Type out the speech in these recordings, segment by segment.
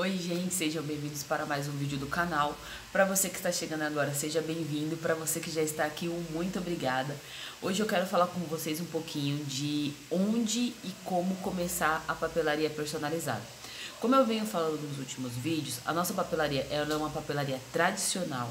Oi gente, sejam bem-vindos para mais um vídeo do canal. Para você que está chegando agora, seja bem-vindo. Para você que já está aqui, muito obrigada. Hoje eu quero falar com vocês um pouquinho de onde e como começar a papelaria personalizada. Como eu venho falando nos últimos vídeos, a nossa papelaria ela é uma papelaria tradicional,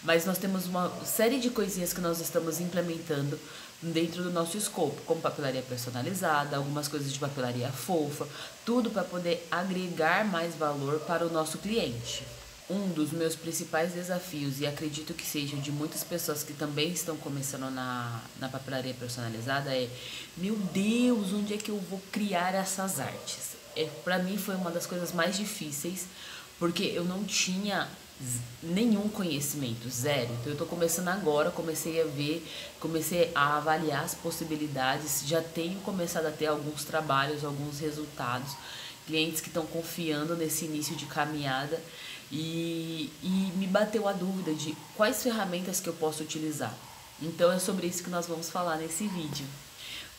mas nós temos uma série de coisinhas que nós estamos implementando dentro do nosso escopo, como papelaria personalizada, algumas coisas de papelaria fofa, tudo para poder agregar mais valor para o nosso cliente. Um dos meus principais desafios, e acredito que seja de muitas pessoas que também estão começando na papelaria personalizada, é: meu Deus, onde é que eu vou criar essas artes? Para mim foi uma das coisas mais difíceis, porque eu não tinha nenhum conhecimento, zero. Então eu tô começando agora, comecei a avaliar as possibilidades, já tenho começado a ter alguns trabalhos, alguns resultados, clientes que estão confiando nesse início de caminhada e me bateu a dúvida de quais ferramentas que eu posso utilizar. Então é sobre isso que nós vamos falar nesse vídeo.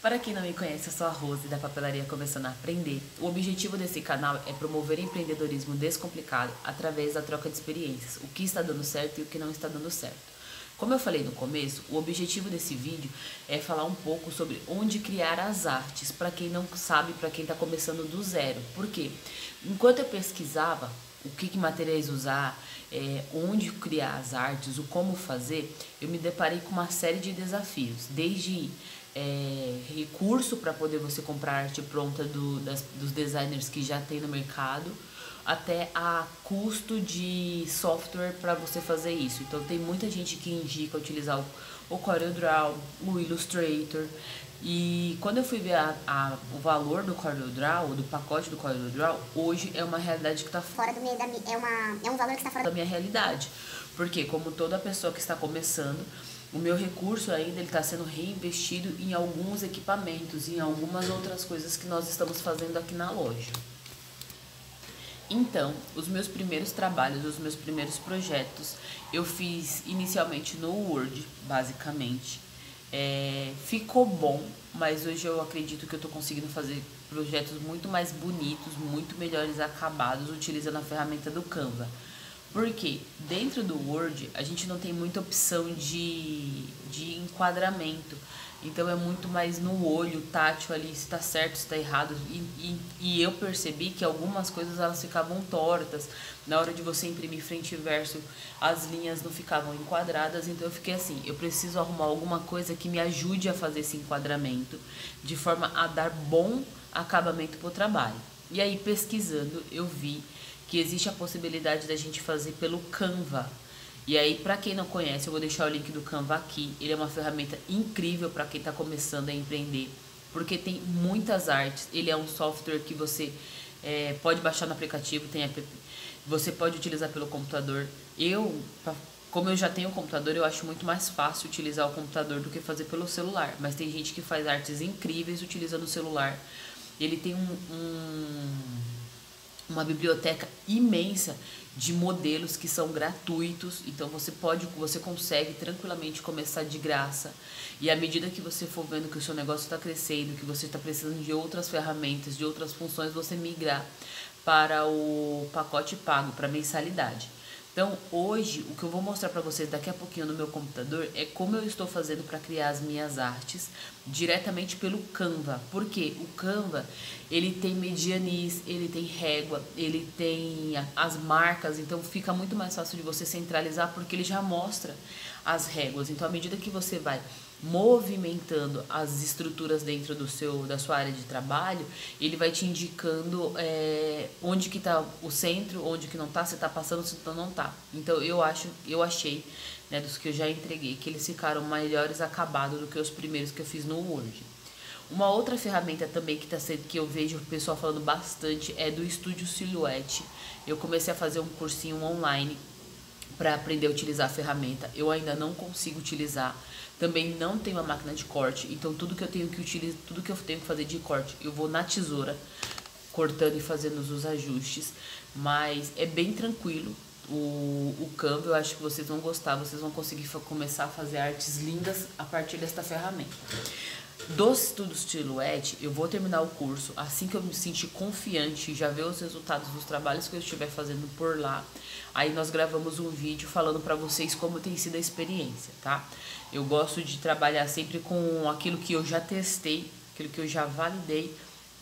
Para quem não me conhece, eu sou a Rose da Papelaria Começando a Aprender. O objetivo desse canal é promover empreendedorismo descomplicado através da troca de experiências, o que está dando certo e o que não está dando certo. Como eu falei no começo, o objetivo desse vídeo é falar um pouco sobre onde criar as artes, para quem não sabe, para quem está começando do zero. Por quê? Enquanto eu pesquisava o que materiais usar, onde criar as artes, o como fazer, eu me deparei com uma série de desafios, desde recurso para poder você comprar arte pronta dos designers que já tem no mercado, até a custo de software para você fazer isso. Então tem muita gente que indica utilizar o CorelDRAW, o Illustrator, e quando eu fui ver o valor do CorelDRAW, do pacote do CorelDRAW, hoje é uma realidade que está fora do meu, é um valor que está fora da minha realidade, porque como toda pessoa que está começando, o meu recurso ainda está sendo reinvestido em alguns equipamentos, em algumas outras coisas que nós estamos fazendo aqui na loja. Então, os meus primeiros trabalhos, os meus primeiros projetos, eu fiz inicialmente no Word, basicamente. Ficou bom, mas hoje eu acredito que eu estou conseguindo fazer projetos muito mais bonitos, muito melhores acabados, utilizando a ferramenta do Canva. Porque dentro do Word a gente não tem muita opção de enquadramento. Então é muito mais no olho, tátil ali, se está certo, se está errado. E eu percebi que algumas coisas elas ficavam tortas. Na hora de você imprimir frente e verso, as linhas não ficavam enquadradas. Então eu fiquei assim, eu preciso arrumar alguma coisa que me ajude a fazer esse enquadramento, de forma a dar bom acabamento para o trabalho. E aí pesquisando eu vi que existe a possibilidade da gente fazer pelo Canva. E aí, para quem não conhece, eu vou deixar o link do Canva aqui. Ele é uma ferramenta incrível para quem está começando a empreender, porque tem muitas artes. Ele é um software que você pode baixar no aplicativo, você pode utilizar pelo computador. Como eu já tenho um computador, eu acho muito mais fácil utilizar o computador do que fazer pelo celular. Mas tem gente que faz artes incríveis utilizando o celular. Ele tem uma biblioteca imensa de modelos que são gratuitos, então você consegue tranquilamente começar de graça, e à medida que você for vendo que o seu negócio está crescendo, que você está precisando de outras ferramentas, de outras funções, você migrar para o pacote pago, para mensalidade. Então hoje o que eu vou mostrar para vocês daqui a pouquinho no meu computador é como eu estou fazendo para criar as minhas artes diretamente pelo Canva. Porque o Canva ele tem medianis, ele tem régua, ele tem as marcas, então fica muito mais fácil de você centralizar, porque ele já mostra as réguas. Então à medida que você vai movimentando as estruturas dentro da sua área de trabalho, ele vai te indicando onde que está o centro, onde que não está, se está passando, se não está. Então eu achei, né, dos que eu já entreguei, que eles ficaram melhores acabados do que os primeiros que eu fiz no Word. Uma outra ferramenta também que eu vejo o pessoal falando bastante é do Studio Silhouette. Eu comecei a fazer um cursinho online para aprender a utilizar a ferramenta. Eu ainda não consigo utilizar. Também não tenho uma máquina de corte, então tudo que eu tenho que fazer de corte, eu vou na tesoura, cortando e fazendo os ajustes. Mas é bem tranquilo. O Canva, eu acho que vocês vão gostar, vocês vão conseguir começar a fazer artes lindas a partir desta ferramenta. Dos estudos Silhouette, eu vou terminar o curso assim que eu me sentir confiante e já ver os resultados dos trabalhos que eu estiver fazendo por lá. Aí nós gravamos um vídeo falando pra vocês como tem sido a experiência, tá? Eu gosto de trabalhar sempre com aquilo que eu já testei, aquilo que eu já validei,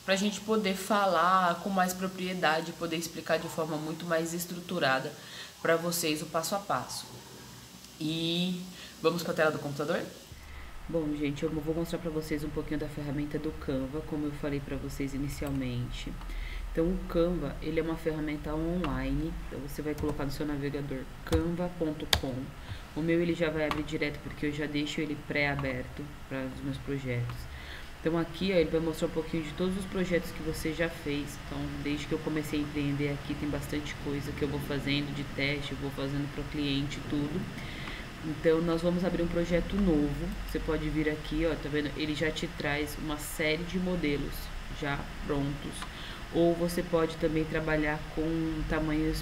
pra gente poder falar com mais propriedade, poder explicar de forma muito mais estruturada pra vocês o passo a passo. E vamos pra tela do computador? Bom, gente, eu vou mostrar para vocês um pouquinho da ferramenta do Canva, como eu falei para vocês inicialmente. Então, o Canva, ele é uma ferramenta online, então você vai colocar no seu navegador canva.com. O meu ele já vai abrir direto porque eu já deixo ele pré-aberto para os meus projetos. Então, aqui ó, ele vai mostrar um pouquinho de todos os projetos que você já fez. Então, desde que eu comecei a empreender aqui, tem bastante coisa que eu vou fazendo de teste, eu vou fazendo para o cliente, tudo. Então, nós vamos abrir um projeto novo. Você pode vir aqui, ó, tá vendo? Ele já te traz uma série de modelos já prontos. Ou você pode também trabalhar com tamanhos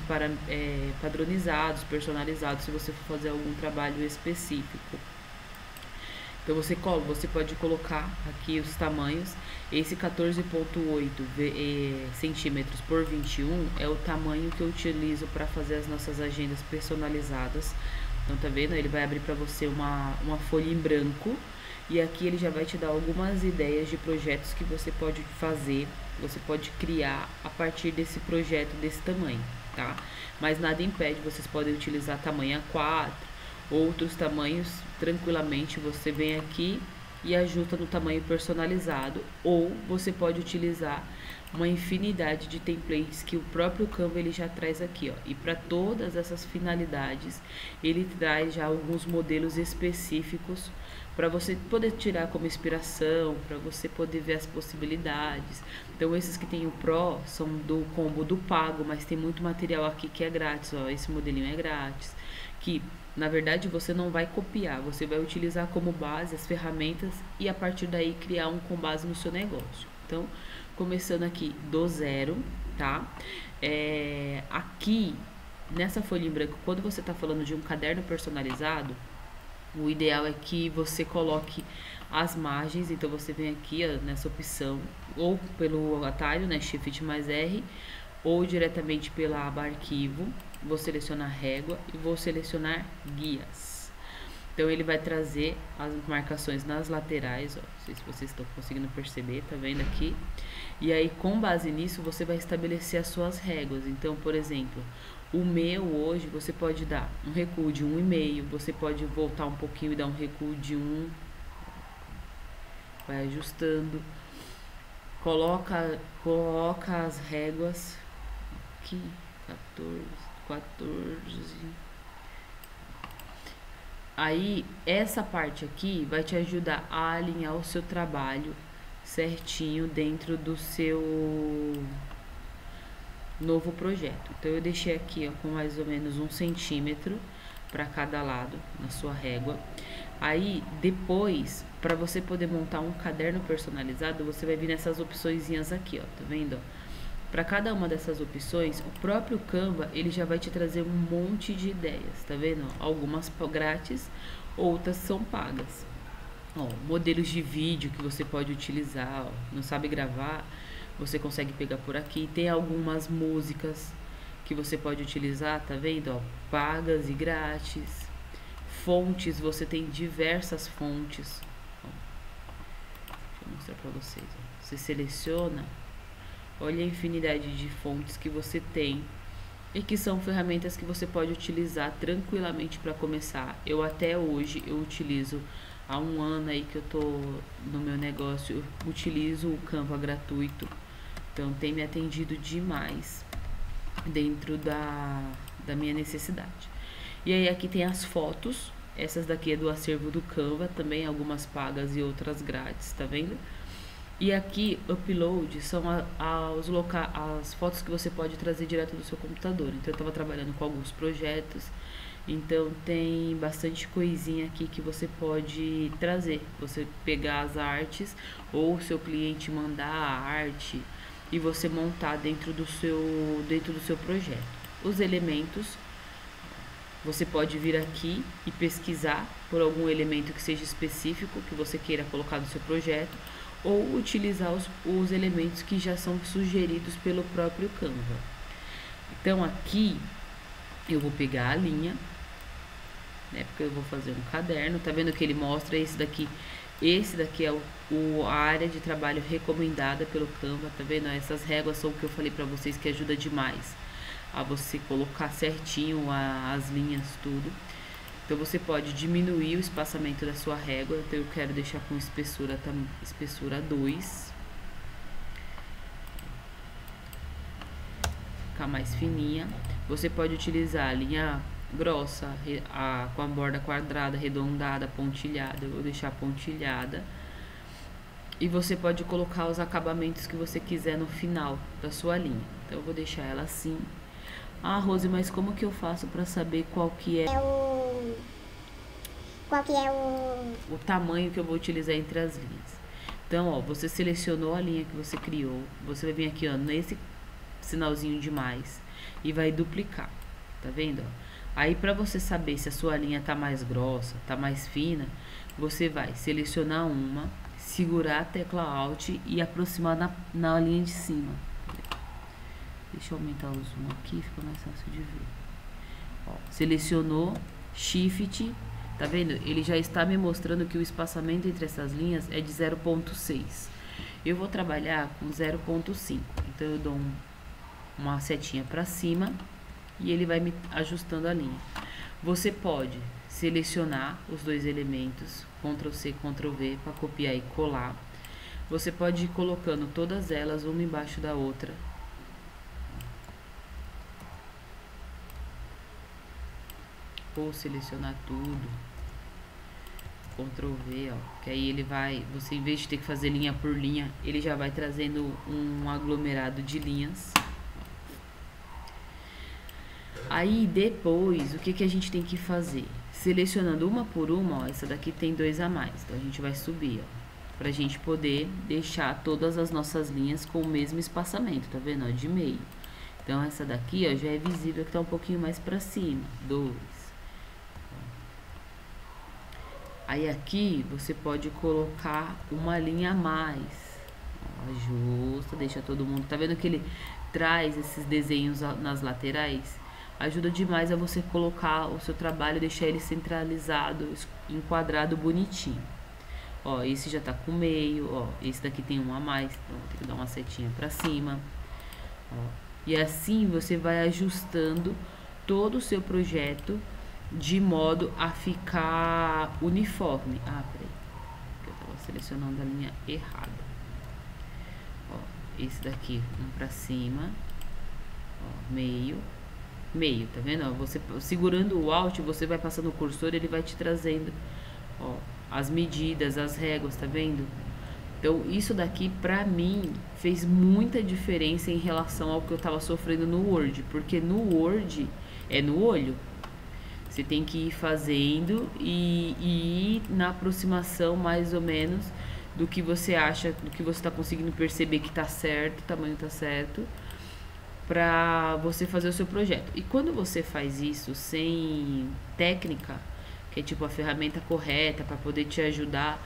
padronizados, personalizados, se você for fazer algum trabalho específico. Então, você pode colocar aqui os tamanhos. Esse 14,8 centímetros por 21 é o tamanho que eu utilizo para fazer as nossas agendas personalizadas. Então, tá vendo? Ele vai abrir para você uma folha em branco. E aqui ele já vai te dar algumas ideias de projetos que você pode fazer. Você pode criar a partir desse projeto desse tamanho, tá? Mas nada impede, vocês podem utilizar tamanho A4, outros tamanhos, tranquilamente. Você vem aqui e ajusta no tamanho personalizado. Ou você pode utilizar uma infinidade de templates que o próprio Canva ele já traz aqui, ó. E para todas essas finalidades, ele traz já alguns modelos específicos para você poder tirar como inspiração, para você poder ver as possibilidades. Então, esses que tem o Pro são do combo do pago, mas tem muito material aqui que é grátis, ó. Esse modelinho é grátis, que na verdade você não vai copiar, você vai utilizar como base as ferramentas e a partir daí criar um com base no seu negócio. Então, começando aqui do zero, tá? Aqui, nessa folha em branco, quando você tá falando de um caderno personalizado, o ideal é que você coloque as margens. Então, você vem aqui, ó, nessa opção, ou pelo atalho, né, Shift mais R, ou diretamente pela aba arquivo, vou selecionar régua e vou selecionar guias. Então, ele vai trazer as marcações nas laterais, ó, não sei se vocês estão conseguindo perceber, tá vendo aqui? E aí, com base nisso, você vai estabelecer as suas réguas. Então, por exemplo, o meu hoje, você pode dar um recuo de 1,5, você pode voltar um pouquinho e dar um recuo de 1, vai ajustando, coloca as réguas aqui, 14. Aí, essa parte aqui vai te ajudar a alinhar o seu trabalho certinho dentro do seu novo projeto. Então, eu deixei aqui, ó, com mais ou menos 1 centímetro para cada lado na sua régua. Aí, depois, para você poder montar um caderno personalizado, você vai vir nessas opçõezinhas aqui, ó, tá vendo? Para cada uma dessas opções, o próprio Canva, ele já vai te trazer um monte de ideias, tá vendo? Algumas grátis, outras são pagas. Ó, modelos de vídeo que você pode utilizar, ó, não sabe gravar, você consegue pegar por aqui. Tem algumas músicas que você pode utilizar, tá vendo? Ó, pagas e grátis. Fontes, você tem diversas fontes. Ó, deixa eu mostrar pra vocês. Ó. Você seleciona, olha a infinidade de fontes que você tem e que são ferramentas que você pode utilizar tranquilamente para começar. Eu até hoje, eu utilizo, há 1 ano aí que eu tô no meu negócio, eu utilizo o Canva gratuito. Então, tem me atendido demais dentro da minha necessidade. E aí, aqui tem as fotos. Essas daqui é do acervo do Canva, também algumas pagas e outras grátis, tá vendo? E aqui, upload, são as fotos que você pode trazer direto do seu computador. Então, eu estava trabalhando com alguns projetos. Então, tem bastante coisinha aqui que você pode trazer. Você pegar as artes ou o seu cliente mandar a arte e você montar dentro do seu projeto. Os elementos, Você pode vir aqui e pesquisar por algum elemento que seja específico que você queira colocar no seu projeto, ou utilizar os elementos que já são sugeridos pelo próprio Canva. Então aqui eu vou pegar a linha, né, porque eu vou fazer um caderno. Tá vendo que ele mostra esse daqui é a área de trabalho recomendada pelo Canva, tá vendo? Essas réguas são o que eu falei pra vocês que ajuda demais a você colocar certinho as linhas, tudo. Então você pode diminuir o espaçamento da sua régua. Então eu quero deixar com espessura 2, ficar mais fininha. Você pode utilizar a linha grossa, com a borda quadrada, arredondada, pontilhada. Eu vou deixar pontilhada. E você pode colocar os acabamentos que você quiser no final da sua linha. Então eu vou deixar ela assim. Ah, Rose, mas como que eu faço para saber qual que é o tamanho que eu vou utilizar entre as linhas? Então, ó, você selecionou a linha que você criou, você vai vir aqui, ó, nesse sinalzinho de mais e vai duplicar, tá vendo? Ó? Aí, para você saber se a sua linha tá mais grossa, tá mais fina, você vai selecionar uma, segurar a tecla Alt e aproximar na linha de cima. Deixa eu aumentar o zoom aqui, fica mais fácil de ver. Ó, selecionou, Shift, tá vendo? Ele já está me mostrando que o espaçamento entre essas linhas é de 0,6. Eu vou trabalhar com 0,5. Então eu dou uma setinha para cima e ele vai me ajustando a linha. Você pode selecionar os dois elementos, Ctrl C, Ctrl V, para copiar e colar. Você pode ir colocando todas elas uma embaixo da outra. Ou selecionar tudo, Ctrl V, ó, que aí ele vai, você em vez de ter que fazer linha por linha, ele já vai trazendo um aglomerado de linhas. Aí depois, o que a gente tem que fazer? Selecionando uma por uma, ó, essa daqui tem 2 a mais, então a gente vai subir, ó, pra gente poder deixar todas as nossas linhas com o mesmo espaçamento, tá vendo, ó, de meio. Então essa daqui, ó, já é visível que tá um pouquinho mais pra cima, 2. Aí aqui você pode colocar uma linha a mais. Ó, ajusta, deixa todo mundo. Tá vendo que ele traz esses desenhos nas laterais? Ajuda demais a você colocar o seu trabalho, deixar ele centralizado, enquadrado bonitinho. Ó, esse já tá com meio, ó, esse daqui tem um a mais, então vou ter que dar uma setinha pra cima. Ó, e assim você vai ajustando todo o seu projeto de modo a ficar uniforme. Ah, peraí, eu tava selecionando a linha errada. Ó, esse daqui, um pra cima, ó, meio, tá vendo? Ó, você segurando o Alt, você vai passando o cursor, ele vai te trazendo, ó, as medidas, as réguas, tá vendo? Então, isso daqui, pra mim, fez muita diferença em relação ao que eu tava sofrendo no Word, porque no Word é no olho. Você tem que ir fazendo e ir na aproximação mais ou menos do que você acha, do que você está conseguindo perceber que tá certo, o tamanho tá certo, para você fazer o seu projeto. E quando você faz isso sem técnica, que é tipo a ferramenta correta para poder te ajudar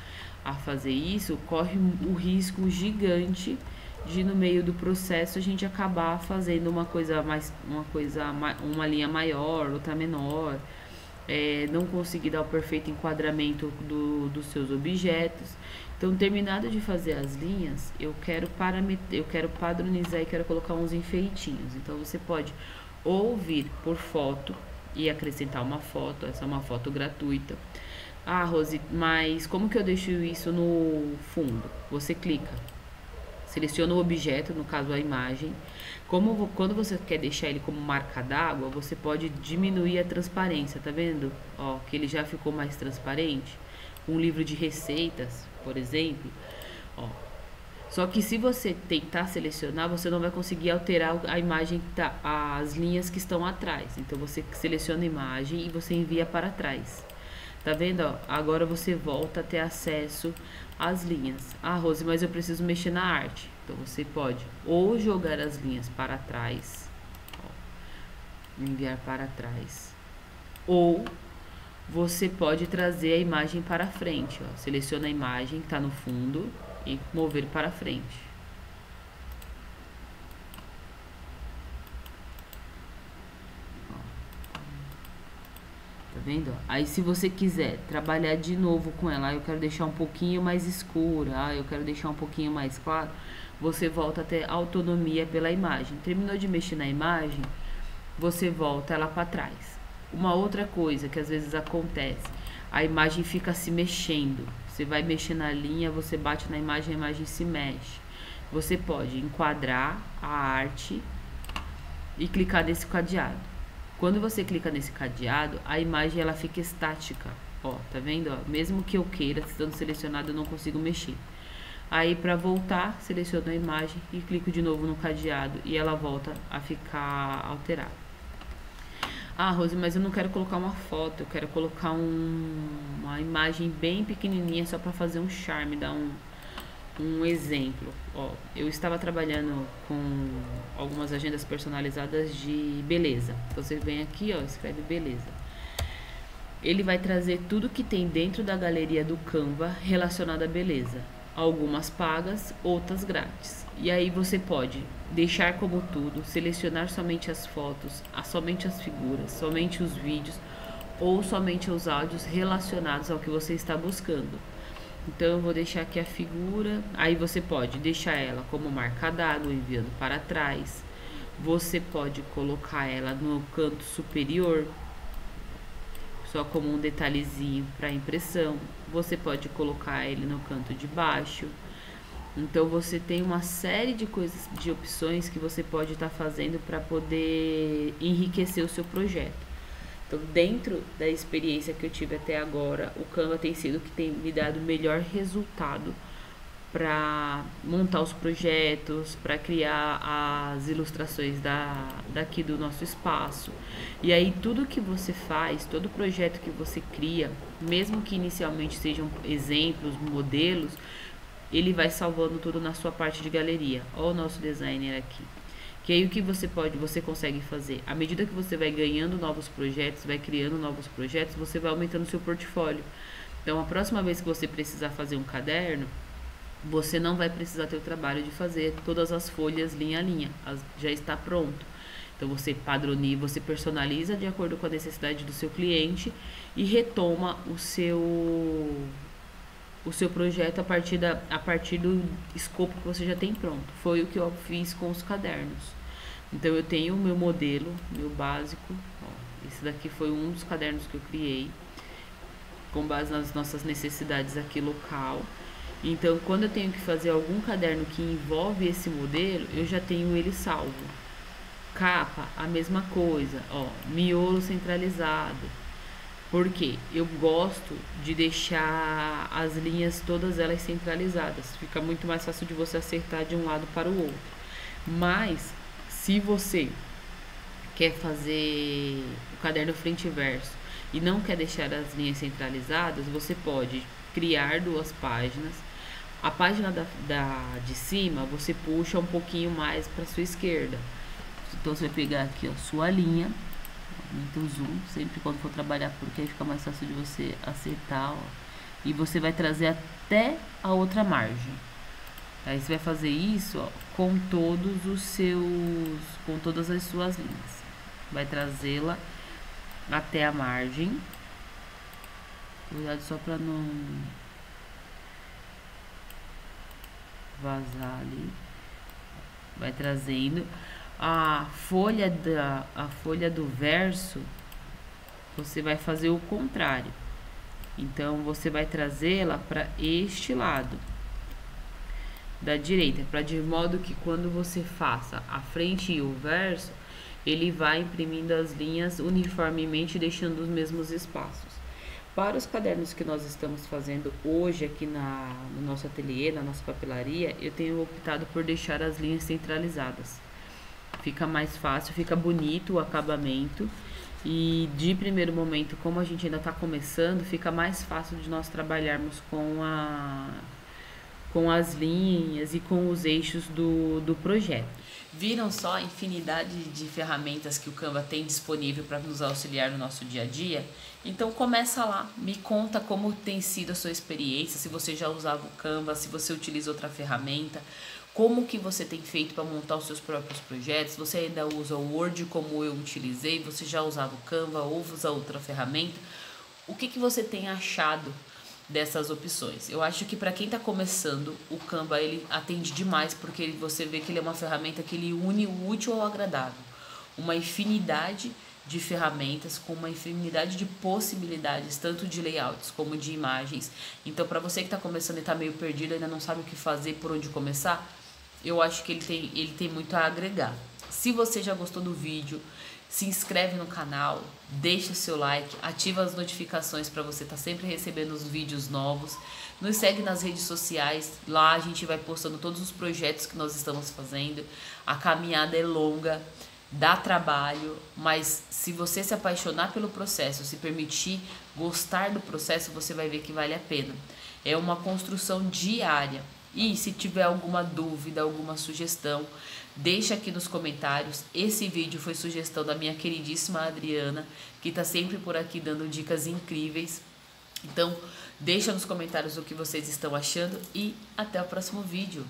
a fazer isso, corre o risco gigante de no meio do processo a gente acabar fazendo uma linha maior, outra menor, não conseguir dar o perfeito enquadramento dos seus objetos. Então, terminado de fazer as linhas, eu quero padronizar e quero colocar uns enfeitinhos. Então, você pode ou vir por foto e acrescentar uma foto, essa é uma foto gratuita. Ah, Rose, mas como que eu deixo isso no fundo? Você clica, seleciona o objeto, no caso a imagem. Quando você quer deixar ele como marca d'água, você pode diminuir a transparência, tá vendo? Ó, que ele já ficou mais transparente. Um livro de receitas, por exemplo, ó. Só que se você tentar selecionar, você não vai conseguir alterar a imagem, as linhas que estão atrás. Então você seleciona a imagem e você envia para trás. Tá vendo, ó? Agora você volta a ter acesso às linhas. Ah, Rose, mas eu preciso mexer na arte. Então você pode ou jogar as linhas para trás, ó, enviar para trás, ou você pode trazer a imagem para frente, ó. Seleciona a imagem que está no fundo e mover para frente. Tá vendo? Aí se você quiser trabalhar de novo com ela, eu quero deixar um pouquinho mais escura, eu quero deixar um pouquinho mais claro, você volta até autonomia pela imagem. Terminou de mexer na imagem, você volta ela para trás. Uma outra coisa que às vezes acontece, a imagem fica se mexendo. Você vai mexer na linha, você bate na imagem, a imagem se mexe. Você pode enquadrar a arte e clicar nesse cadeado. Quando você clica nesse cadeado, a imagem ela fica estática. Ó, tá vendo? Ó, mesmo que eu queira, estando selecionado, eu não consigo mexer. Aí para voltar, seleciono a imagem e clico de novo no cadeado e ela volta a ficar alterada. Ah, Rose, mas eu não quero colocar uma foto, eu quero colocar uma imagem bem pequenininha só para fazer um charme, dar um exemplo. Ó, eu estava trabalhando com algumas agendas personalizadas de beleza. Você vem aqui, ó, escreve beleza. Ele vai trazer tudo que tem dentro da galeria do Canva relacionado à beleza. Algumas pagas, outras grátis. E aí você pode deixar como tudo, selecionar somente as fotos, somente as figuras, somente os vídeos ou somente os áudios relacionados ao que você está buscando. Então eu vou deixar aqui a figura, aí você pode deixar ela como marca d'água, enviando para trás. Você pode colocar ela no canto superior, só como um detalhezinho para impressão. Você pode colocar ele no canto de baixo. Então você tem uma série de coisas, de opções que você pode estar fazendo para poder enriquecer o seu projeto. Então, dentro da experiência que eu tive até agora, o Canva tem sido o que tem me dado o melhor resultado para montar os projetos, para criar as ilustrações daqui do nosso espaço. E aí tudo que você faz, todo projeto que você cria, mesmo que inicialmente sejam exemplos, modelos, ele vai salvando tudo na sua parte de galeria. Olha o nosso designer aqui. Que aí o que você consegue fazer? À medida que você vai ganhando novos projetos, vai criando novos projetos, você vai aumentando o seu portfólio. Então, a próxima vez que você precisar fazer um caderno, você não vai precisar ter o trabalho de fazer todas as folhas linha a linha. Já está pronto. Então, você padroniza, você personaliza de acordo com a necessidade do seu cliente e retoma o seu projeto a partir do escopo que você já tem pronto. Foi o que eu fiz com os cadernos. Então eu tenho o meu modelo, meu básico. Ó, esse daqui foi um dos cadernos que eu criei, com base nas nossas necessidades aqui local. Então quando eu tenho que fazer algum caderno que envolve esse modelo, eu já tenho ele salvo. Capa, a mesma coisa, ó, miolo centralizado. Porque eu gosto de deixar as linhas todas elas centralizadas. Fica muito mais fácil de você acertar de um lado para o outro. Mas, se você quer fazer o caderno frente e verso e não quer deixar as linhas centralizadas, você pode criar duas páginas. A página de cima, você puxa um pouquinho mais para sua esquerda. Então, você vai pegar aqui, ó, sua linha. Aumenta o zoom sempre quando for trabalhar, porque aí fica mais fácil de você acertar, ó. E você vai trazer até a outra margem. Aí você vai fazer isso, ó, com todas as suas linhas. Vai trazê-la até a margem. Cuidado só para não vazar ali. Vai trazendo. A folha do verso, você vai fazer o contrário. Então, você vai trazê-la para este lado da direita, de modo que quando você faça a frente e o verso, ele vai imprimindo as linhas uniformemente, deixando os mesmos espaços. Para os cadernos que nós estamos fazendo hoje aqui no nosso ateliê, na nossa papelaria, eu tenho optado por deixar as linhas centralizadas. Fica mais fácil, fica bonito o acabamento e de primeiro momento, como a gente ainda está começando, fica mais fácil de nós trabalharmos com as linhas e com os eixos do projeto. Viram só a infinidade de ferramentas que o Canva tem disponível para nos auxiliar no nosso dia a dia? Então começa lá, me conta como tem sido a sua experiência, se você já usava o Canva, se você utiliza outra ferramenta, como que você tem feito para montar os seus próprios projetos, você ainda usa o Word como eu utilizei, você já usava o Canva ou usa outra ferramenta, o que você tem achado dessas opções? Eu acho que para quem está começando, o Canva ele atende demais, porque você vê que ele é uma ferramenta que ele une o útil ao agradável, uma infinidade de ferramentas com uma infinidade de possibilidades, tanto de layouts como de imagens. Então, para você que está começando e está meio perdido, ainda não sabe o que fazer, por onde começar, eu acho que ele tem muito a agregar. Se você já gostou do vídeo, se inscreve no canal, deixa o seu like, ativa as notificações para você estar sempre recebendo os vídeos novos. Nos segue nas redes sociais, lá a gente vai postando todos os projetos que nós estamos fazendo. A caminhada é longa, dá trabalho, mas se você se apaixonar pelo processo, se permitir gostar do processo, você vai ver que vale a pena. É uma construção diária. E se tiver alguma dúvida, alguma sugestão, deixa aqui nos comentários. Esse vídeo foi sugestão da minha queridíssima Adriana, que está sempre por aqui dando dicas incríveis. Então, deixa nos comentários o que vocês estão achando e até o próximo vídeo.